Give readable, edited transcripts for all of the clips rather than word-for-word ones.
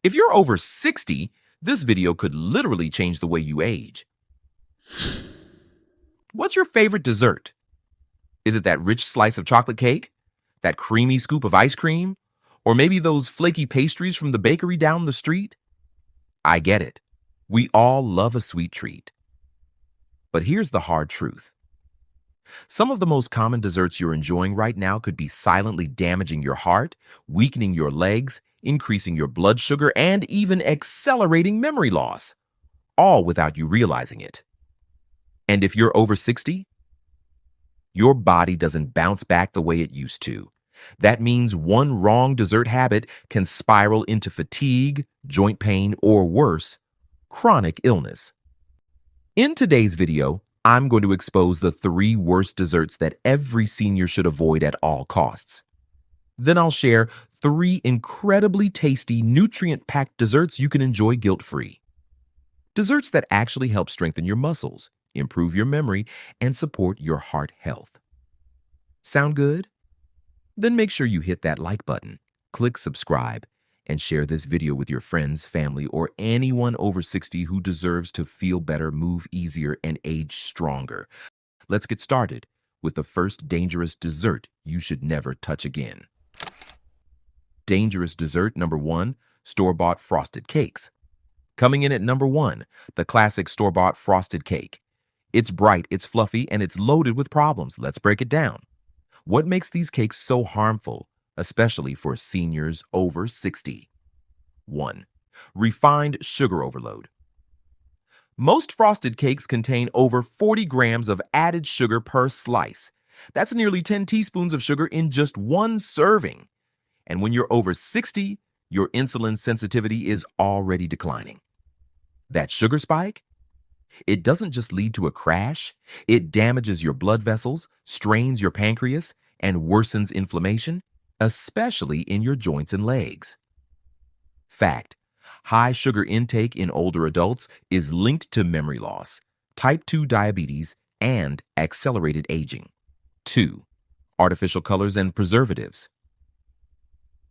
If you're over 60, this video could literally change the way you age. What's your favorite dessert? Is it that rich slice of chocolate cake? That creamy scoop of ice cream? Or maybe those flaky pastries from the bakery down the street? I get it. We all love a sweet treat. But here's the hard truth. Some of the most common desserts you're enjoying right now could be silently damaging your heart, weakening your legs, increasing your blood sugar, and even accelerating memory loss, all without you realizing it. And if you're over 60, your body doesn't bounce back the way it used to. That means one wrong dessert habit can spiral into fatigue, joint pain, or worse, chronic illness. In today's video, I'm going to expose the 3 worst desserts that every senior should avoid at all costs. Then I'll share 3 incredibly tasty, nutrient-packed desserts you can enjoy guilt-free. Desserts that actually help strengthen your muscles, improve your memory, and support your heart health. Sound good? Then make sure you hit that like button, click subscribe, and share this video with your friends, family, or anyone over 60 who deserves to feel better, move easier, and age stronger. Let's get started with the first dangerous dessert you should never touch again. Dangerous dessert number 1, store-bought frosted cakes. Coming in at number 1, the classic store-bought frosted cake. It's bright, it's fluffy, and it's loaded with problems. Let's break it down. What makes these cakes so harmful, especially for seniors over 60? 1. Refined sugar overload. Most frosted cakes contain over 40 grams of added sugar per slice. That's nearly 10 teaspoons of sugar in just one serving. And when you're over 60, your insulin sensitivity is already declining. That sugar spike? It doesn't just lead to a crash, it damages your blood vessels, strains your pancreas, and worsens inflammation, especially in your joints and legs. Fact: high sugar intake in older adults is linked to memory loss, type 2 diabetes, and accelerated aging. 2. Artificial colors and preservatives.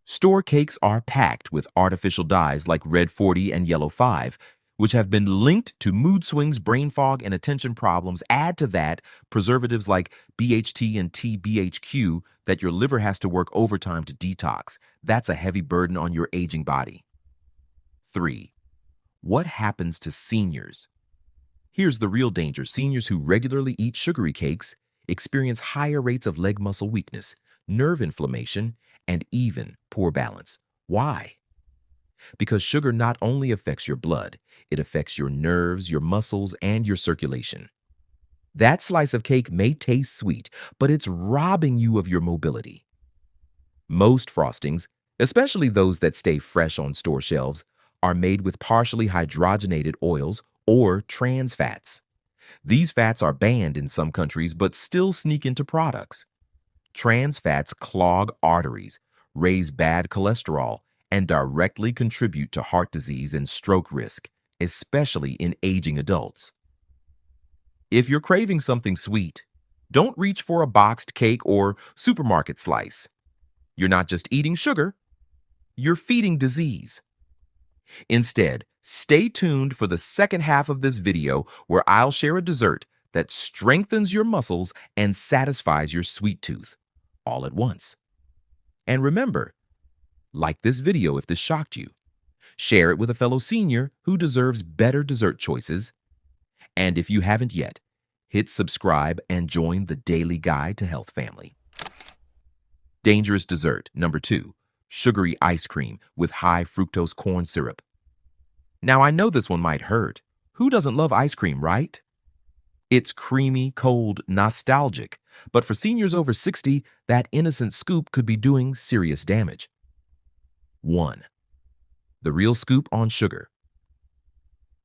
Store cakes are packed with artificial dyes like red 40 and yellow 5, which have been linked to mood swings, brain fog, and attention problems. Add to that preservatives like BHT and TBHQ that your liver has to work overtime to detox. That's a heavy burden on your aging body. 3. What happens to seniors? Here's the real danger. Seniors who regularly eat sugary cakes experience higher rates of leg muscle weakness, nerve inflammation, and even poor balance. Why? Because sugar not only affects your blood, it affects your nerves, your muscles, and your circulation. That slice of cake may taste sweet, but it's robbing you of your mobility. Most frostings, especially those that stay fresh on store shelves, are made with partially hydrogenated oils or trans fats. These fats are banned in some countries but still sneak into products. Trans fats clog arteries, raise bad cholesterol, and directly contribute to heart disease and stroke risk, especially in aging adults. If you're craving something sweet, don't reach for a boxed cake or supermarket slice. You're not just eating sugar, you're feeding disease. Instead, stay tuned for the second half of this video where I'll share a dessert that strengthens your muscles and satisfies your sweet tooth all at once. And remember, like this video if this shocked you. Share it with a fellow senior who deserves better dessert choices. And if you haven't yet, hit subscribe and join the Daily Guide to Health family. Dangerous dessert number 2, sugary ice cream with high fructose corn syrup. Now I know this one might hurt. Who doesn't love ice cream, right? It's creamy, cold, nostalgic. But for seniors over 60, that innocent scoop could be doing serious damage. 1. The real scoop on sugar.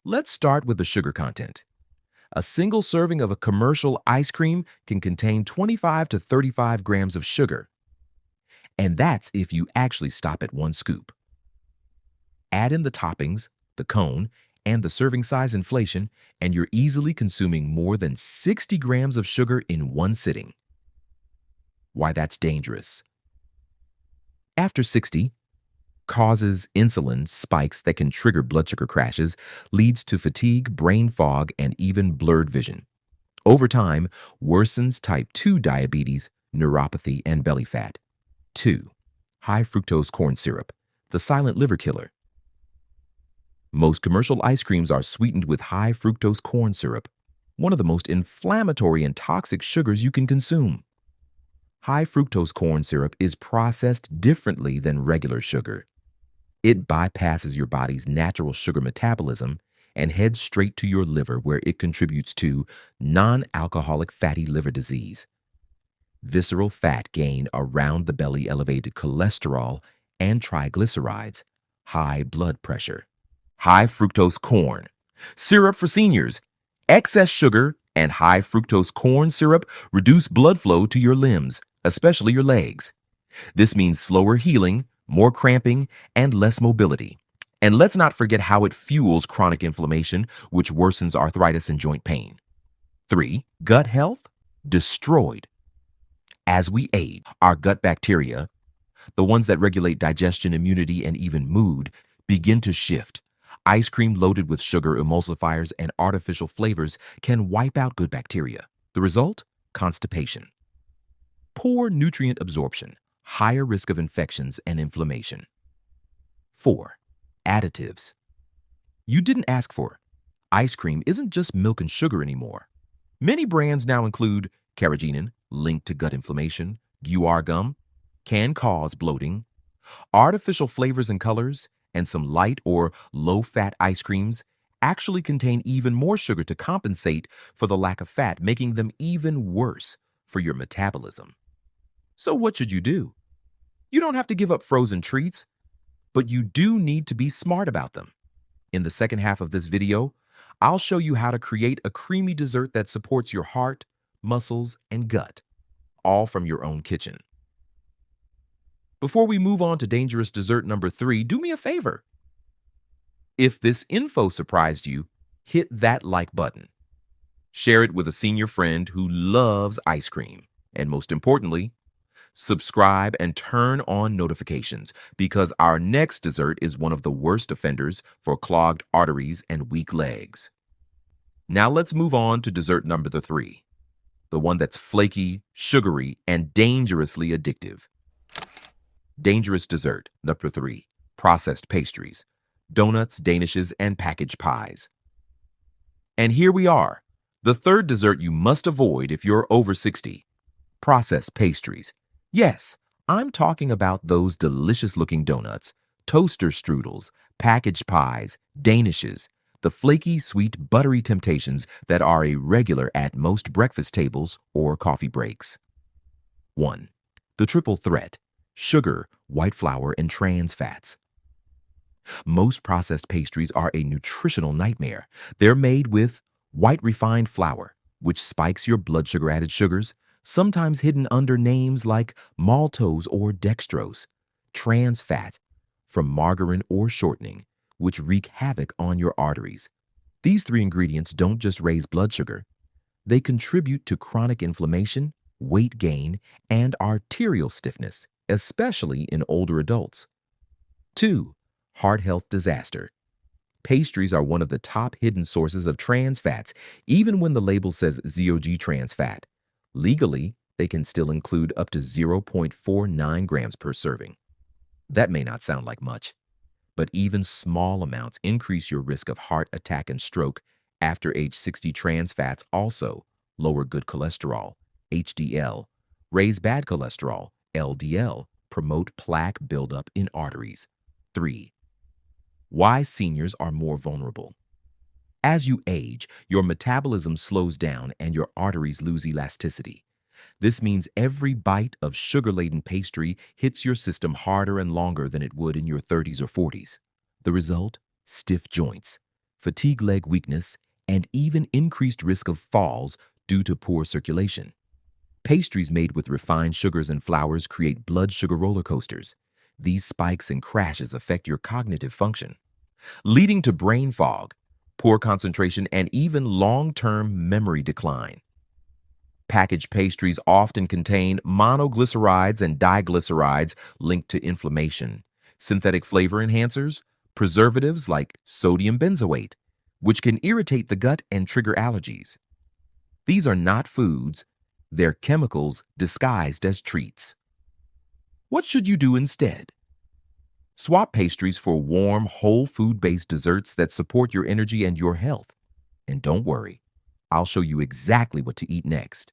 Let's start with the sugar content. A single serving of a commercial ice cream can contain 25 to 35 grams of sugar. And that's if you actually stop at 1 scoop. Add in the toppings, the cone, and the serving size inflation, and you're easily consuming more than 60 grams of sugar in one sitting. Why that's dangerous. After 60, causes insulin spikes that can trigger blood sugar crashes, leads to fatigue, brain fog, and even blurred vision. Over time, worsens type 2 diabetes, neuropathy, and belly fat. 2. High fructose corn syrup, the silent liver killer. Most commercial ice creams are sweetened with high fructose corn syrup, one of the most inflammatory and toxic sugars you can consume. High fructose corn syrup is processed differently than regular sugar. It bypasses your body's natural sugar metabolism and heads straight to your liver, where it contributes to non-alcoholic fatty liver disease, visceral fat gain around the belly, elevated cholesterol and triglycerides, high blood pressure. High fructose corn syrup for seniors. Excess sugar and high fructose corn syrup reduce blood flow to your limbs, especially your legs. This means slower healing, more cramping, and less mobility. And let's not forget how it fuels chronic inflammation, which worsens arthritis and joint pain. 3. Gut health destroyed. As we age, our gut bacteria, the ones that regulate digestion, immunity, and even mood, begin to shift. Ice cream loaded with sugar, emulsifiers, and artificial flavors can wipe out good bacteria. The result? Constipation. Poor nutrient absorption, higher risk of infections and inflammation. 4. Additives. You didn't ask for. Ice cream isn't just milk and sugar anymore. Many brands now include carrageenan, linked to gut inflammation, guar gum, can cause bloating, artificial flavors and colors, and some light or low-fat ice creams actually contain even more sugar to compensate for the lack of fat, making them even worse for your metabolism. So what should you do? You don't have to give up frozen treats, but you do need to be smart about them. In the second half of this video, I'll show you how to create a creamy dessert that supports your heart, muscles, and gut, all from your own kitchen. Before we move on to dangerous dessert number 3, do me a favor. If this info surprised you, hit that like button. Share it with a senior friend who loves ice cream. And most importantly, subscribe and turn on notifications, because our next dessert is one of the worst offenders for clogged arteries and weak legs. Now let's move on to dessert number 3, the one that's flaky, sugary, and dangerously addictive. Dangerous dessert number 3, processed pastries, donuts, danishes, and packaged pies. And here we are, the third dessert you must avoid if you're over 60, processed pastries. Yes, I'm talking about those delicious-looking donuts, toaster strudels, packaged pies, danishes, the flaky, sweet, buttery temptations that are a regular at most breakfast tables or coffee breaks. 1. The triple threat: sugar, white flour, and trans fats. Most processed pastries are a nutritional nightmare. They're made with white refined flour, which spikes your blood sugar, added sugars, sometimes hidden under names like maltose or dextrose, trans fat from margarine or shortening, which wreak havoc on your arteries. These 3 ingredients don't just raise blood sugar, they contribute to chronic inflammation, weight gain, and arterial stiffness, especially in older adults. 2. Heart health disaster. Pastries are one of the top hidden sources of trans fats, even when the label says ZOG trans fat. Legally, they can still include up to 0.49 grams per serving. That may not sound like much, but even small amounts increase your risk of heart attack and stroke. After age 60, trans fats also lower good cholesterol, HDL, raise bad cholesterol, LDL, promote plaque buildup in arteries. 3. Why seniors are more vulnerable. As you age, your metabolism slows down and your arteries lose elasticity. This means every bite of sugar-laden pastry hits your system harder and longer than it would in your 30s or 40s. The result? Stiff joints, fatigue, leg weakness, and even increased risk of falls due to poor circulation. Pastries made with refined sugars and flours create blood sugar roller coasters. These spikes and crashes affect your cognitive function, leading to brain fog, poor concentration, and even long-term memory decline. Packaged pastries often contain monoglycerides and diglycerides linked to inflammation. synthetic flavor enhancers, preservatives like sodium benzoate, which can irritate the gut and trigger allergies. These are not foods, they're chemicals disguised as treats. What should you do instead? Swap pastries for warm, whole food-based desserts that support your energy and your health. And don't worry, I'll show you exactly what to eat next.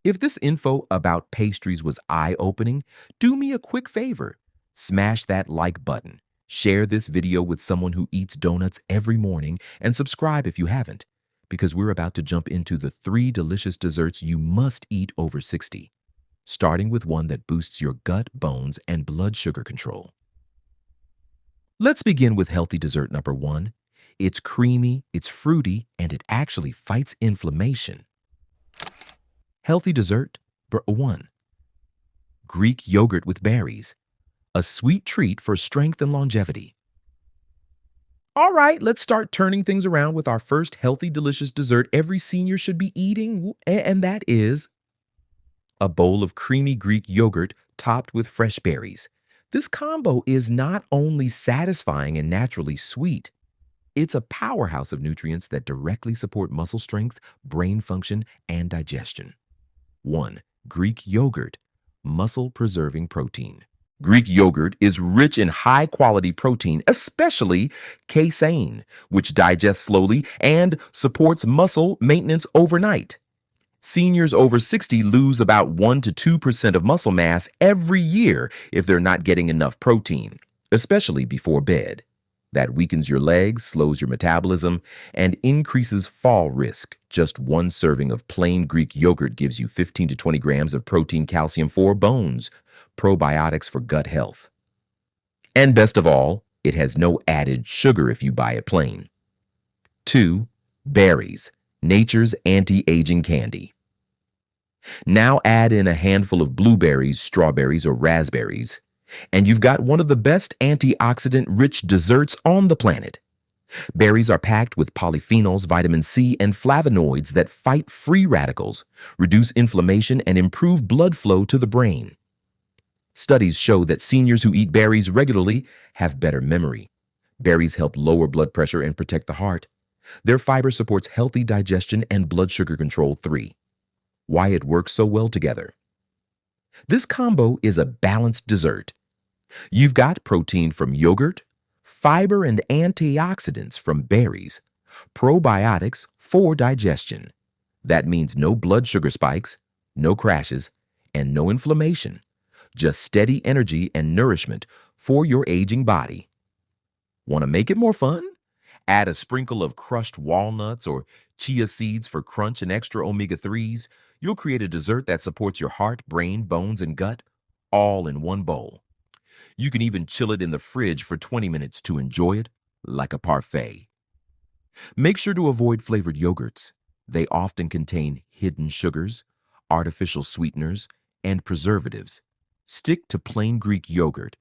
If this info about pastries was eye-opening, do me a quick favor. Smash that like button. Share this video with someone who eats donuts every morning and subscribe if you haven't, because we're about to jump into the 3 delicious desserts you must eat over 60, starting with one that boosts your gut, bones, and blood sugar control. Let's begin with healthy dessert number 1. It's creamy, it's fruity, and it actually fights inflammation. Healthy dessert 1. Greek yogurt with berries, a sweet treat for strength and longevity. All right, let's start turning things around with our first healthy, delicious dessert every senior should be eating, and that is a bowl of creamy Greek yogurt topped with fresh berries. This combo is not only satisfying and naturally sweet, it's a powerhouse of nutrients that directly support muscle strength, brain function, and digestion. 1. Greek yogurt, muscle-preserving protein. Greek yogurt is rich in high-quality protein, especially casein, which digests slowly and supports muscle maintenance overnight. Seniors over 60 lose about 1 to 2% of muscle mass every year if they're not getting enough protein, especially before bed. That weakens your legs, slows your metabolism, and increases fall risk. Just 1 serving of plain Greek yogurt gives you 15 to 20 grams of protein, calcium for bones, probiotics for gut health. And best of all, it has no added sugar if you buy it plain. 2. Berries, nature's anti-aging candy. Now add in a handful of blueberries, strawberries, or raspberries, and you've got one of the best antioxidant-rich desserts on the planet. Berries are packed with polyphenols, vitamin C, and flavonoids that fight free radicals, reduce inflammation, and improve blood flow to the brain. Studies show that seniors who eat berries regularly have better memory. Berries help lower blood pressure and protect the heart. Their fiber supports healthy digestion and blood sugar control. 3. Why it works so well together. This combo is a balanced dessert. You've got protein from yogurt, fiber and antioxidants from berries, probiotics for digestion. That means no blood sugar spikes, no crashes, and no inflammation. Just steady energy and nourishment for your aging body. Want to make it more fun? Add a sprinkle of crushed walnuts or chia seeds for crunch and extra omega-3s. You'll create a dessert that supports your heart, brain, bones, and gut, all in one bowl. You can even chill it in the fridge for 20 minutes to enjoy it like a parfait. Make sure to avoid flavored yogurts. They often contain hidden sugars, artificial sweeteners, and preservatives. Stick to plain Greek yogurt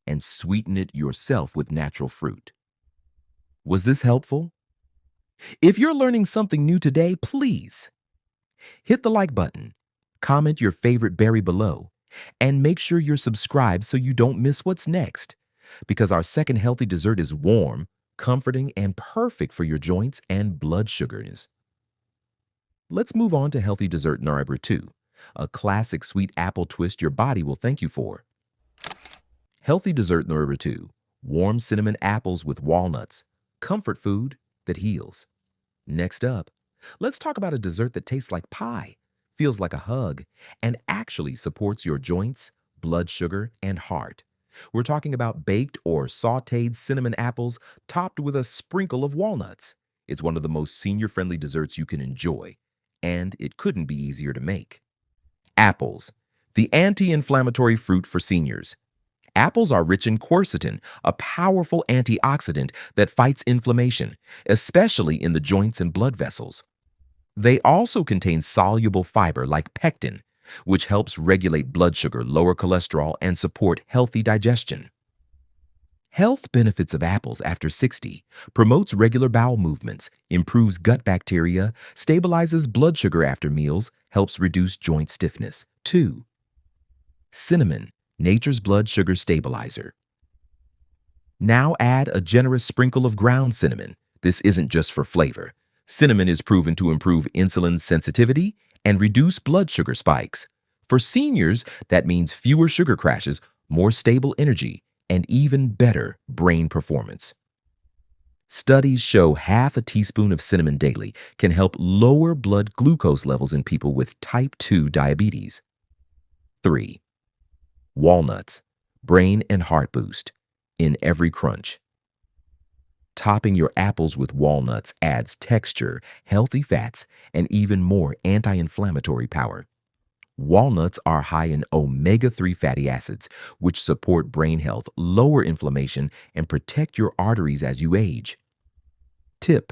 and sweeten it yourself with natural fruit. Was this helpful? If you're learning something new today, please hit the like button, comment your favorite berry below, and make sure you're subscribed so you don't miss what's next, because our second healthy dessert is warm, comforting, and perfect for your joints and blood sugars. Let's move on to healthy dessert number 2, a classic sweet apple twist your body will thank you for. Healthy dessert number 2, warm cinnamon apples with walnuts, comfort food that heals. Next up, let's talk about a dessert that tastes like pie, feels like a hug, and actually supports your joints, blood sugar, and heart. We're talking about baked or sautéed cinnamon apples topped with a sprinkle of walnuts. It's one of the most senior-friendly desserts you can enjoy, and it couldn't be easier to make. Apples, the anti-inflammatory fruit for seniors. Apples are rich in quercetin, a powerful antioxidant that fights inflammation, especially in the joints and blood vessels. They also contain soluble fiber like pectin, which helps regulate blood sugar, lower cholesterol, and support healthy digestion. Health benefits of apples after 60 promotes regular bowel movements, improves gut bacteria, stabilizes blood sugar after meals, helps reduce joint stiffness. 2. Cinnamon, nature's blood sugar stabilizer. Now add a generous sprinkle of ground cinnamon. This isn't just for flavor. Cinnamon is proven to improve insulin sensitivity and reduce blood sugar spikes. For seniors, that means fewer sugar crashes, more stable energy, and even better brain performance. Studies show half a teaspoon of cinnamon daily can help lower blood glucose levels in people with type 2 diabetes. 3. Walnuts, brain and heart boost in every crunch. Topping your apples with walnuts adds texture, healthy fats, and even more anti-inflammatory power. Walnuts are high in omega-3 fatty acids, which support brain health, lower inflammation, and protect your arteries as you age. Tip: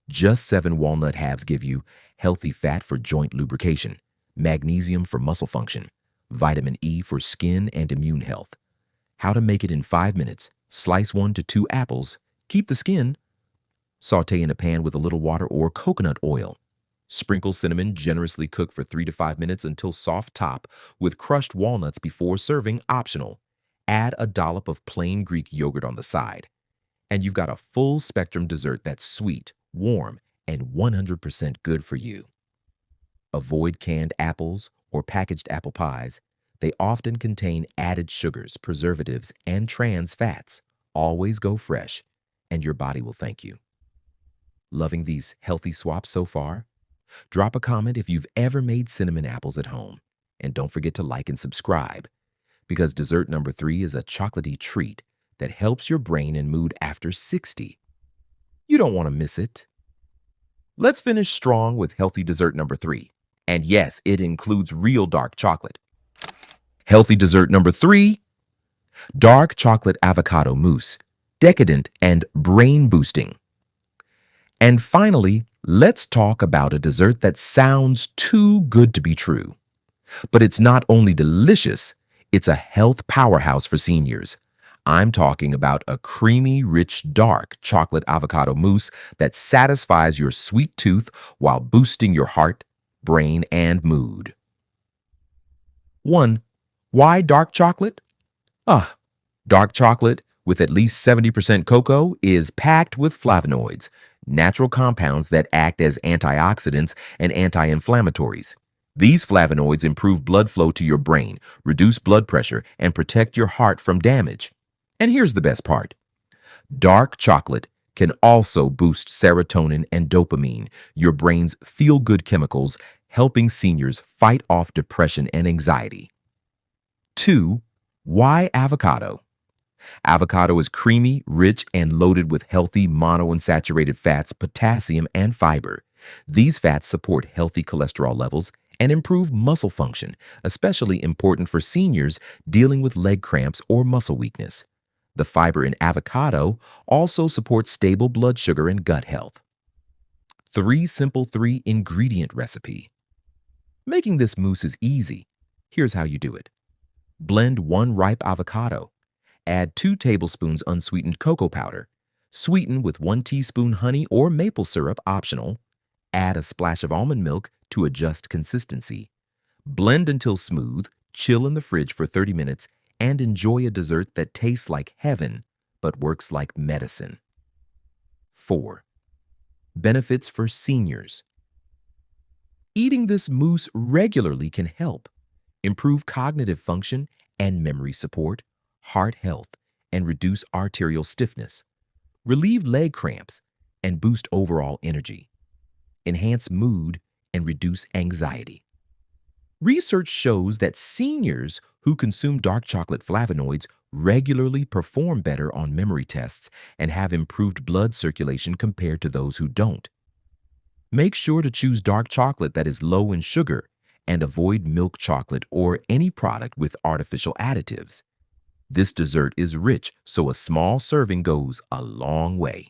just 7 walnut halves give you healthy fat for joint lubrication, magnesium for muscle function, vitamin E for skin and immune health. How to make it in 5 minutes. Slice 1 to 2 apples. Keep the skin. Saute in a pan with a little water or coconut oil. Sprinkle cinnamon, generously cook for 3 to 5 minutes until soft top with crushed walnuts before serving, optional. Add a dollop of plain Greek yogurt on the side. And you've got a full spectrum dessert that's sweet, warm, and 100% good for you. Avoid canned apples or packaged apple pies. They often contain added sugars, preservatives, and trans fats. Always go fresh, and your body will thank you. Loving these healthy swaps so far? Drop a comment if you've ever made cinnamon apples at home. And don't forget to like and subscribe, because dessert number 3 is a chocolatey treat that helps your brain and mood after 60. You don't want to miss it. Let's finish strong with healthy dessert number 3. And yes, it includes real dark chocolate. Healthy dessert number 3, dark chocolate avocado mousse, decadent and brain boosting. And finally, let's talk about a dessert that sounds too good to be true. But it's not only delicious, it's a health powerhouse for seniors. I'm talking about a creamy, rich, dark chocolate avocado mousse that satisfies your sweet tooth while boosting your heart, brain, and mood. 1. Why dark chocolate? Dark chocolate with at least 70% cocoa is packed with flavonoids, natural compounds that act as antioxidants and anti-inflammatories. These flavonoids improve blood flow to your brain, reduce blood pressure, and protect your heart from damage. And here's the best part. Dark chocolate can also boost serotonin and dopamine, your brain's feel-good chemicals, helping seniors fight off depression and anxiety. 2. Why avocado? Avocado is creamy, rich, and loaded with healthy monounsaturated fats, potassium, and fiber. These fats support healthy cholesterol levels and improve muscle function, especially important for seniors dealing with leg cramps or muscle weakness. The fiber in avocado also supports stable blood sugar and gut health. 3 simple 3-ingredient recipe. Making this mousse is easy. Here's how you do it. Blend 1 ripe avocado. Add 2 tablespoons unsweetened cocoa powder. Sweeten with 1 teaspoon honey or maple syrup, optional. Add a splash of almond milk to adjust consistency. Blend until smooth, chill in the fridge for 30 minutes, and enjoy a dessert that tastes like heaven but works like medicine. 4. Benefits for seniors. Eating this mousse regularly can help improve cognitive function and memory support, heart health, and reduce arterial stiffness, relieve leg cramps, and boost overall energy, enhance mood, and reduce anxiety. Research shows that seniors who consume dark chocolate flavonoids regularly perform better on memory tests and have improved blood circulation compared to those who don't. Make sure to choose dark chocolate that is low in sugar and avoid milk chocolate or any product with artificial additives. This dessert is rich, so a small serving goes a long way.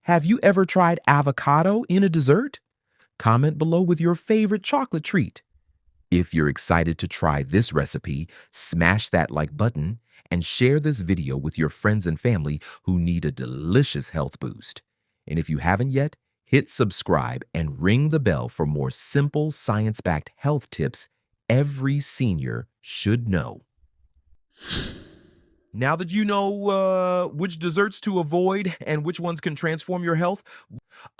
Have you ever tried avocado in a dessert? Comment below with your favorite chocolate treat. If you're excited to try this recipe, smash that like button and share this video with your friends and family who need a delicious health boost. And if you haven't yet, hit subscribe and ring the bell for more simple, science-backed health tips every senior should know. Now that you know which desserts to avoid and which ones can transform your health,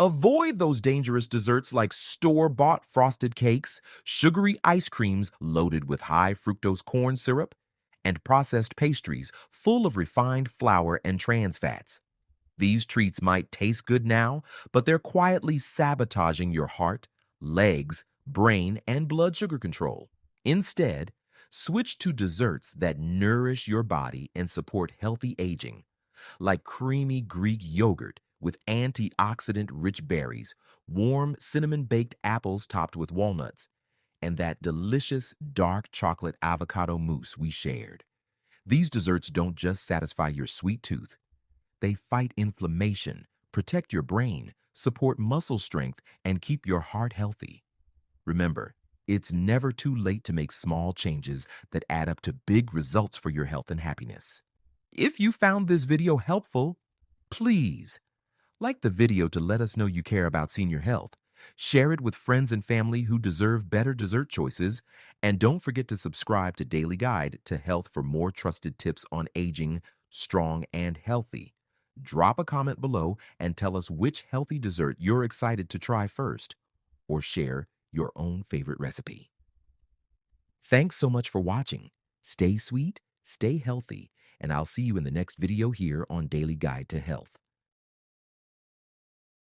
avoid those dangerous desserts like store-bought frosted cakes, sugary ice creams loaded with high fructose corn syrup, and processed pastries full of refined flour and trans fats. These treats might taste good now, but they're quietly sabotaging your heart, legs, brain, and blood sugar control. Instead, switch to desserts that nourish your body and support healthy aging, like creamy Greek yogurt with antioxidant rich berries, warm cinnamon baked apples topped with walnuts, and that delicious dark chocolate avocado mousse we shared. These desserts don't just satisfy your sweet tooth, they fight inflammation, protect your brain, support muscle strength, and keep your heart healthy. Remember, it's never too late to make small changes that add up to big results for your health and happiness. If you found this video helpful, please like the video to let us know you care about senior health. Share it with friends and family who deserve better dessert choices. And don't forget to subscribe to Daily Guide to Health for more trusted tips on aging strong and healthy. Drop a comment below and tell us which healthy dessert you're excited to try first, or share your own favorite recipe. Thanks so much for watching. Stay sweet, stay healthy, and I'll see you in the next video here on Daily Guide to Health.